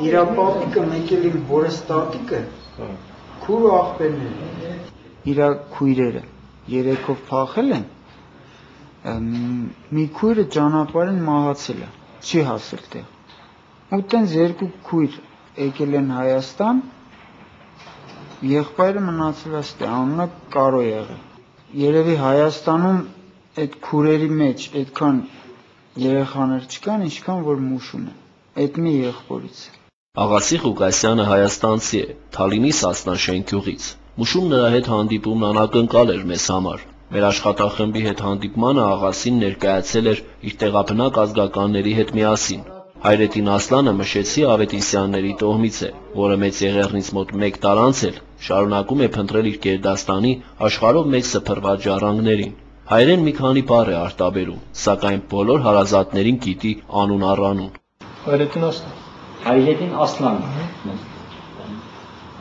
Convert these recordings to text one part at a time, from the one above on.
իրա պապիկը մեկ էլ իմ հորս տատիկը քուր ու աղբերներ իրա քույրերը երեքով փախել են մի քույրը ճանապարհին մահացել է չի հասել տեղ ու տենց երկու քույր եկել են Հայաստան եղբայրը մնացել է ստե անունը Կարո եղել երևի Հայաստանում այդ քուրերի մեջ այդքան երեխաներ չկան ինչքան որ մուշում են այդ մի եղբորից Աղասի Ղուկասյանը հայաստանցի է, Թալինի Սասնա շենքյուղից։ Մուշում նրա հետ հանդիպումն անակնկալ էր մեզ համար։ Մեր աշխատախմբի հետ հանդիպմանը Աղասին ներկայացել էր իր տեղաբնակ ազգականների հետ միասին։ Հայրետին Ասլանը Մշեցի Ավետիսյանների տոհմից է, որը Մեծ Եղեռնից մոտ 1 տար անց էլ շարունակում է փնտրել իր Գերդաստանի աշխարհով մեկ սփռված ժառանգներին։ Հայերեն մի քանի բառ է արտաբերում, սակայն բոլոր հարազատներին գիտի անուն առանուն։ Հայրետին Ասլան Հայրետին Ասլան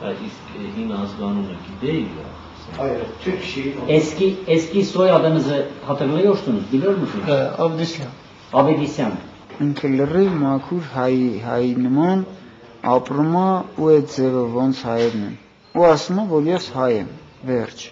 Իսկ հին ազգանունը գիտեի՞ք։ Eski soyadınızı hatırlıyor musunuz? Biliyor musunuz? Avdisyan Avdisyan ինքը լրիվ մաքուր հայ նման ապրում է ու այդ ձևը ոնց հայերն են ու ասում է որ ես հայ եմ վերջ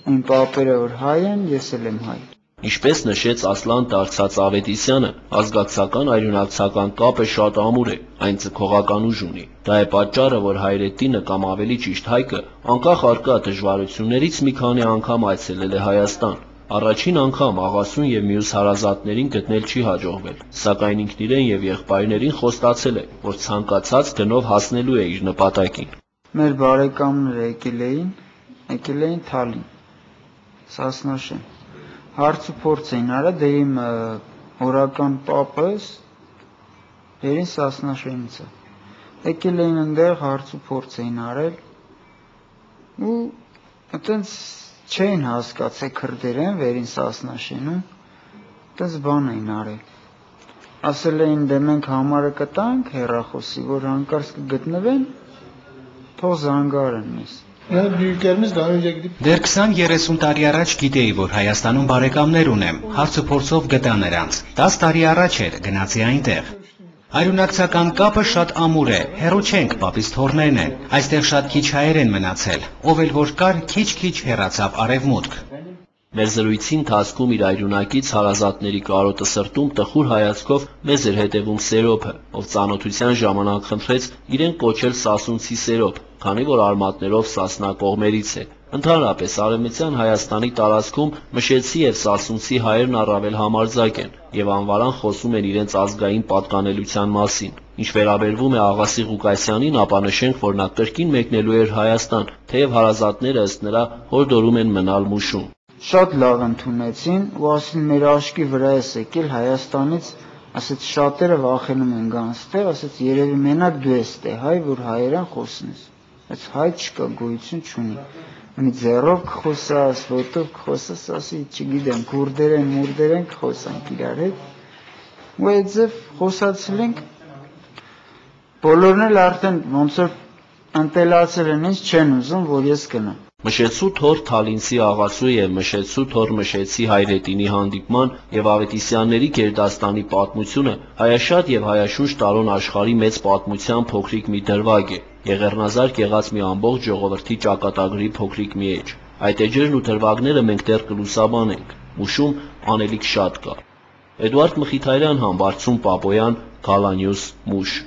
իմ պապերը որ հայ են ես էլ եմ հայ Ինչպես նշեց Ասլան Դարցած Ավետիսյանը, ազգակցական այրունակցական կապը շատ ամուր է, այն ձգողական ուժ ունի։ Դա է պատճառը, որ հայրետինը կամ ավելի ճիշտ Հայկը, անկախ առկա դժվարություններից մի քանի անգամ այցելել է Հայաստան։ Առաջին անգամ աղասուն եւ մյուս հարազատներին գտնել չի հաջողվել, սակայն ինքն իրեն եւ եղբայրներին խոստացել է, որ ցանկացած գնով հասնելու է իր նպատակին։ Մեր բարեկամները եկել էին Թալին, Սասնաշեն Հարց ու փորձ էին արա դե իմ օրական պապս երին Սասնաշենից է եկել էին ընդեղ հարց ու փորձ էին արել ու այտենց չէին հասկացել քրդերեն վերին Սասնաշենում այտենց բան էին արել ասել էին դե մենք համարը կտանք հեռախոսի որ հանկարծ կգտնվեն թող զանգարեն մեզ Դեռ 20-30 տարի առաջ գիտեի, որ Հայաստանում բարեկամներ ունեմ, հարց ու փորձով գտա նրանց, 10 տարի առաջ էր, գնացի այնտեղ։ Այրունակցական կապը շատ ամուր է, հեռու չենք, պապիս թոռներն են, այստեղ շատ քիչ հայեր են մնացել, ով էլ որ կար, քիչ-քիչ հեռացավ արևմուտք։ Մեր զրույցի ընթացքում իր այրունակից հարազատների կարոտը սրտում տխուր հայացքով մեզ էր հետևում Սերոփը, ով ծանոթության ժամանակ խնդրեց իրեն կոչել Սասունցի Սերոփ, քանի որ արմատներով Սասնա կողմերից է։ Ընդհանրապես Արևմտյան Հայաստանի տարածքում Մշեցի եւ Սասունցի հայերն առավել համարձակ են եւ անվարան խոսում են իրենց ազգային պատկանելիության մասին։ Ինչ վերաբերվում է Աղասի Ղուկասյանին, ապա նշենք, որ նա կրկին մեկնելու էր Հայաստան, թեև հարազատները ըստ նրա հորդորում են մնալ Մուշում։ Շատ լավ ընդունեցին ու ասին մեր աշկի վրա է եկել Հայաստանից, ասեց շատերը վախենում են գան ստեղ, ասեց երևի մենակ դու ես տե հայ, որ հայերեն խոսնես։ Այս հայ չկա, գոյություն չունի։ Մի ձեռով կխոսաս, ոտով կխոսաս, ասի, չգիտեմ, քուրդերեն, մուրդերեն կխոսանք իրար հետ։ Ու այդ ձև խոսացել ենք, բոլորն էլ արդեն ոնց որ ընտելացել են ինձ չեն ուզում, որ ես գնամ։ Մշեցու թոր Թալինցի աղասու եւ Մշեցու թոր Մշեցի հայրետինի հանդիպման եւ Ավետիսյանների Գերդաստանի պատմությունը հայաշատ եւ հայաշուշ տարոն աշխարհի մեծ պատմության փոքրիկ մի դրվագ է, եղեռնազարկ եղած մի ամբողջ ժողովրդի ճակատագրի փոքրիկ մի էջ։ Այդ էջերն ու դրվագները մենք դեռ կլուսաբանենք։ Մուշում անելիք շատ կա։ Էդուարդ Մխիթարյան, Համբարձում Պապոյան, Գալանյուս, Մուշ։